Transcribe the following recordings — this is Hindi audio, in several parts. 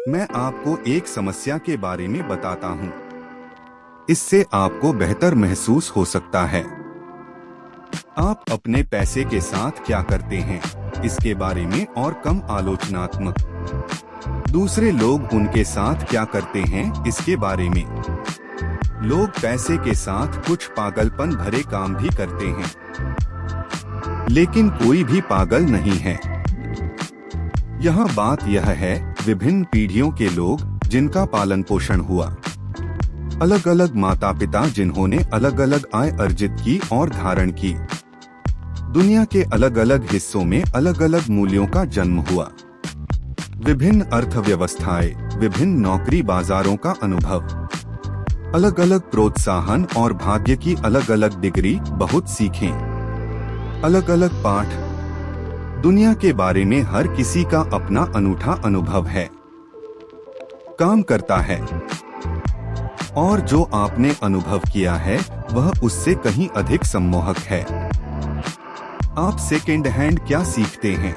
मैं आपको एक समस्या के बारे में बताता हूँ। इससे आपको बेहतर महसूस हो सकता है। आप अपने पैसे के साथ क्या करते हैं, इसके बारे में और कम आलोचनात्मक। दूसरे लोग उनके साथ क्या करते हैं, इसके बारे में। लोग पैसे के साथ कुछ पागलपन भरे काम भी करते हैं, लेकिन कोई भी पागल नहीं है। यहाँ बात यह है, विभिन्न पीढ़ियों के लोग जिनका पालन पोषण हुआ, अलग अलग माता पिता जिन्होंने अलग अलग आय अर्जित की और धारण की, दुनिया के अलग अलग हिस्सों में अलग अलग मूल्यों का जन्म हुआ, विभिन्न अर्थव्यवस्थाएं, विभिन्न नौकरी बाजारों का अनुभव, अलग अलग प्रोत्साहन और भाग्य की अलग अलग डिग्री, बहुत सीखें, अलग अलग पाठ। दुनिया के बारे में हर किसी का अपना अनूठा अनुभव है, काम करता है, और जो आपने अनुभव किया है वह उससे कहीं अधिक सम्मोहक है। आप सेकेंड हैंड क्या सीखते हैं?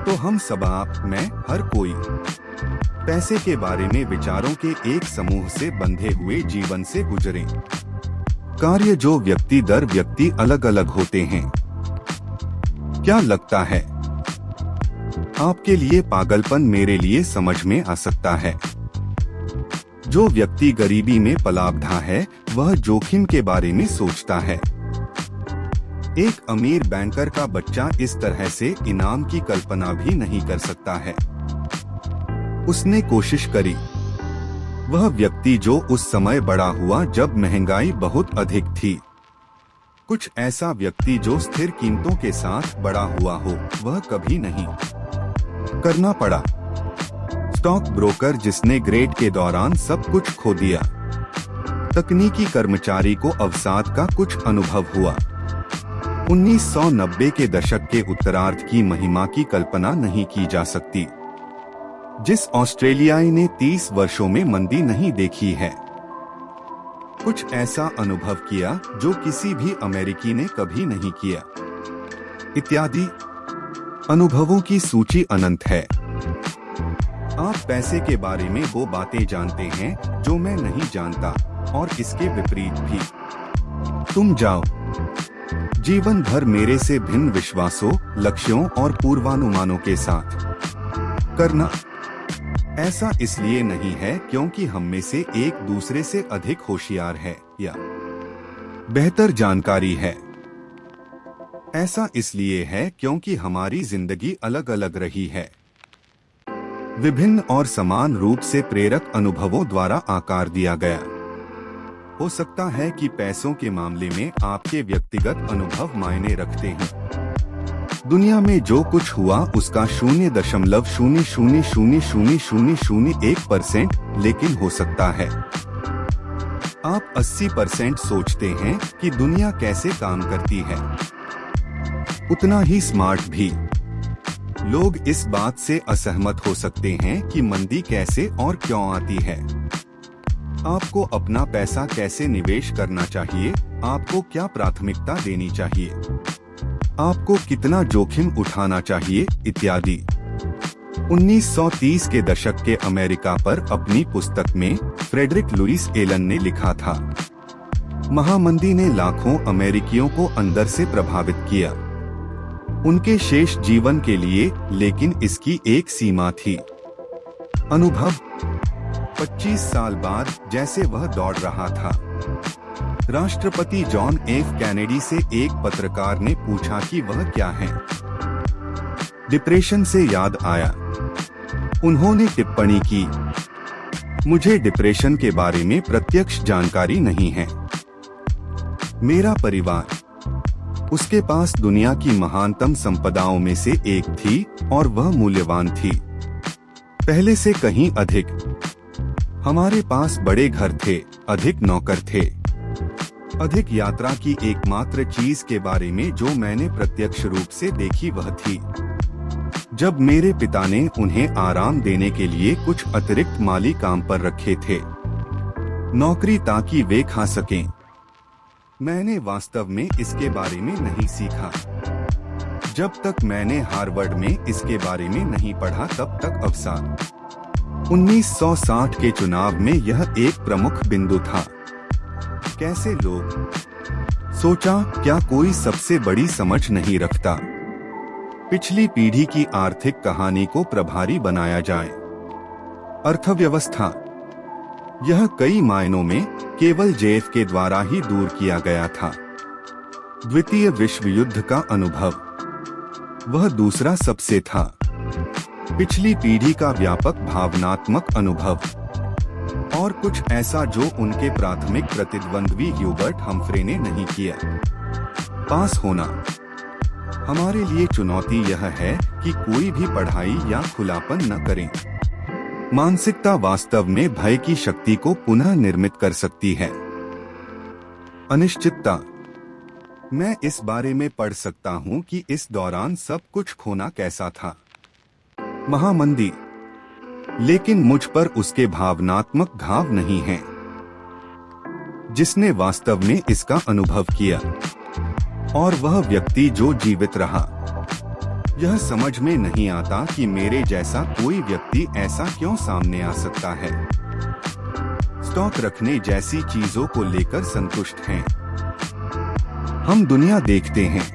तो हम सब, आप, मैं, हर कोई पैसे के बारे में विचारों के एक समूह से बंधे हुए जीवन से गुजरे। कार्य जो व्यक्ति दर व्यक्ति अलग अलग होते हैं। क्या लगता है आपके लिए पागलपन मेरे लिए समझ में आ सकता है। जो व्यक्ति गरीबी में पला-बढ़ा है वह जोखिम के बारे में सोचता है। एक अमीर बैंकर का बच्चा इस तरह से इनाम की कल्पना भी नहीं कर सकता है। उसने कोशिश करी। वह व्यक्ति जो उस समय बड़ा हुआ जब महंगाई बहुत अधिक थी। कुछ ऐसा व्यक्ति जो स्थिर कीमतों के साथ बड़ा हुआ हो, वह कभी नहीं करना पड़ा। स्टॉक ब्रोकर जिसने ग्रेड के दौरान सब कुछ खो दिया। तकनीकी कर्मचारी को अवसाद का कुछ अनुभव हुआ। 1990 के दशक के उत्तरार्ध की महिमा की कल्पना नहीं की जा सकती, जिस ऑस्ट्रेलियाई ने 30 वर्षों में मंदी नहीं देखी है। कुछ ऐसा अनुभव किया जो किसी भी अमेरिकी ने कभी नहीं किया, इत्यादि। अनुभवों की सूची अनंत है। आप पैसे के बारे में वो बातें जानते हैं जो मैं नहीं जानता, और इसके विपरीत भी। तुम जाओ जीवन भर मेरे से भिन्न विश्वासों, लक्ष्यों और पूर्वानुमानों के साथ करना। ऐसा इसलिए नहीं है क्योंकि हम में से एक दूसरे से अधिक होशियार है या बेहतर जानकारी है। ऐसा इसलिए है क्योंकि हमारी जिंदगी अलग अलग रही है, विभिन्न और समान रूप से प्रेरक अनुभवों द्वारा आकार दिया गया। हो सकता है कि पैसों के मामले में आपके व्यक्तिगत अनुभव मायने रखते हैं। दुनिया में जो कुछ हुआ उसका 0.0000001%, लेकिन हो सकता है आप 80% सोचते हैं कि दुनिया कैसे काम करती है। उतना ही स्मार्ट भी लोग इस बात से असहमत हो सकते हैं कि मंदी कैसे और क्यों आती है। आपको अपना पैसा कैसे निवेश करना चाहिए, आपको क्या प्राथमिकता देनी चाहिए, आपको कितना जोखिम उठाना चाहिए, इत्यादि। 1930 के दशक के अमेरिका पर अपनी पुस्तक में फ्रेडरिक लुइस एलन ने लिखा था, महामंदी ने लाखों अमेरिकियों को अंदर से प्रभावित किया, उनके शेष जीवन के लिए, लेकिन इसकी एक सीमा थी। अनुभव 25 साल बाद जैसे वह दौड़ रहा था। राष्ट्रपति जॉन एफ कैनेडी से एक पत्रकार ने पूछा कि वह क्या है। डिप्रेशन से याद आया। उन्होंने टिप्पणी की, मुझे डिप्रेशन के बारे में प्रत्यक्ष जानकारी नहीं है। मेरा परिवार, उसके पास दुनिया की महानतम संपदाओं में से एक थी और वह मूल्यवान थी, पहले से कहीं अधिक। हमारे पास बड़े घर थे, अधिक नौकर थे, अधिक यात्रा की एकमात्र चीज के बारे में जो मैंने प्रत्यक्ष रूप से देखी वह थी जब मेरे पिता ने उन्हें आराम देने के लिए कुछ अतिरिक्त माली काम पर रखे थे, नौकरी ताकि वे खा सकें। मैंने वास्तव में इसके बारे में नहीं सीखा। जब तक मैंने हार्वर्ड में इसके बारे में नहीं पढ़ा तब तक अवसाद 1960 के चुनाव में यह एक प्रमुख बिंदु था। कैसे लोग सोचा, क्या कोई सबसे बड़ी समझ नहीं रखता? पिछली पीढ़ी की आर्थिक कहानी को प्रभारी बनाया जाए। अर्थव्यवस्था, यह कई मायनों में केवल जेएफ के द्वारा ही दूर किया गया था। द्वितीय विश्व युद्ध का अनुभव, वह दूसरा सबसे था। पिछली पीढ़ी का व्यापक भावनात्मक अनुभव और कुछ ऐसा जो उनके प्राथमिक प्रतिद्वंद्वी ह्यूबर्ट हम्फ्रे ने नहीं किया। पास होना, हमारे लिए चुनौती यह है कि कोई भी पढ़ाई या खुलापन न करें। मानसिकता वास्तव में भय की शक्ति को पुनः निर्मित कर सकती है। अनिश्चितता, मैं इस बारे में पढ़ सकता हूँ कि इस दौरान सब कुछ खोना कैसा था। महामंदी, लेकिन मुझ पर उसके भावनात्मक घाव नहीं हैं, जिसने वास्तव में इसका अनुभव किया। और वह व्यक्ति जो जीवित रहा। यह समझ में नहीं आता कि मेरे जैसा कोई व्यक्ति ऐसा क्यों सामने आ सकता है। स्टॉक रखने जैसी चीजों को लेकर संतुष्ट हैं। हम दुनिया देखते हैं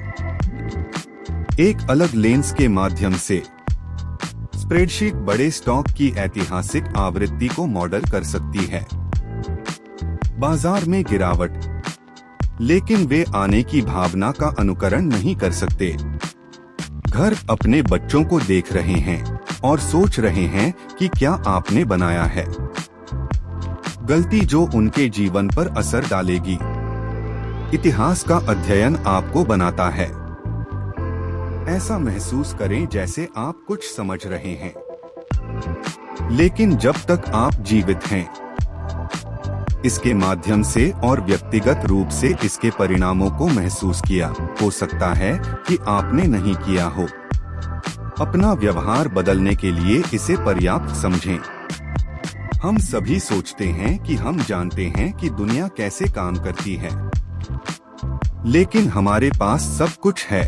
एक अलग लेंस के माध्यम से। स्प्रेडशीट बड़े स्टॉक की ऐतिहासिक आवृत्ति को मॉडल कर सकती है। बाजार में गिरावट, लेकिन वे आने की भावना का अनुकरण नहीं कर सकते। घर अपने बच्चों को देख रहे हैं और सोच रहे हैं कि क्या आपने बनाया है। गलती जो उनके जीवन पर असर डालेगी। इतिहास का अध्ययन आपको बनाता है। ऐसा महसूस करें जैसे आप कुछ समझ रहे हैं, लेकिन जब तक आप जीवित हैं, इसके माध्यम से और व्यक्तिगत रूप से इसके परिणामों को महसूस किया, हो सकता है कि आपने नहीं किया हो। अपना व्यवहार बदलने के लिए इसे पर्याप्त समझें। हम सभी सोचते हैं कि हम जानते हैं कि दुनिया कैसे काम करती है, लेकिन हमारे पास सब कुछ है।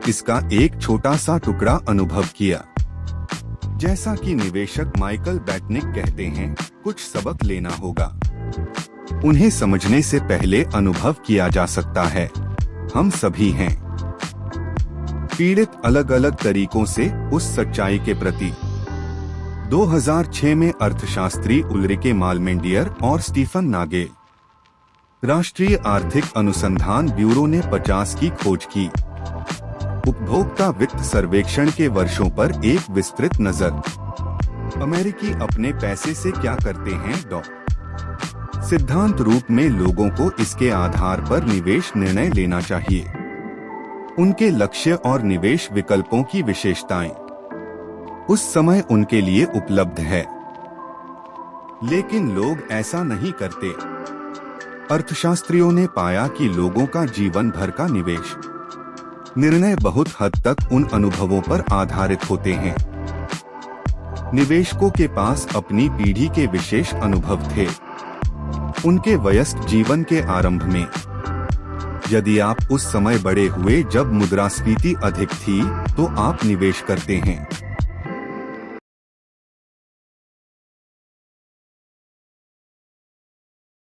इसका एक छोटा सा टुकड़ा अनुभव किया। जैसा कि निवेशक माइकल बैटनिक कहते हैं, कुछ सबक लेना होगा। उन्हें समझने से पहले अनुभव किया जा सकता है। हम सभी हैं पीड़ित अलग अलग तरीकों से उस सच्चाई के प्रति। 2006 में अर्थशास्त्री उल्रिके मालमेंडियर और स्टीफन नागे, राष्ट्रीय आर्थिक अनुसंधान ब्यूरो ने 50 की खोज की। उपभोक्ता वित्त सर्वेक्षण के वर्षों पर एक विस्तृत नजर। अमेरिकी अपने पैसे से क्या करते हैं? सिद्धांत रूप में लोगों को इसके आधार पर निवेश निर्णय लेना चाहिए। उनके लक्ष्य और निवेश विकल्पों की विशेषताएं उस समय उनके लिए उपलब्ध है, लेकिन लोग ऐसा नहीं करते। अर्थशास्त्रियों ने पाया कि लोगों का जीवन भर का निवेश निर्णय बहुत हद तक उन अनुभवों पर आधारित होते हैं। निवेशकों के पास अपनी पीढ़ी के विशेष अनुभव थे। उनके वयस्क जीवन के आरंभ में, यदि आप उस समय बड़े हुए जब मुद्रास्फीति अधिक थी, तो आप निवेश करते हैं।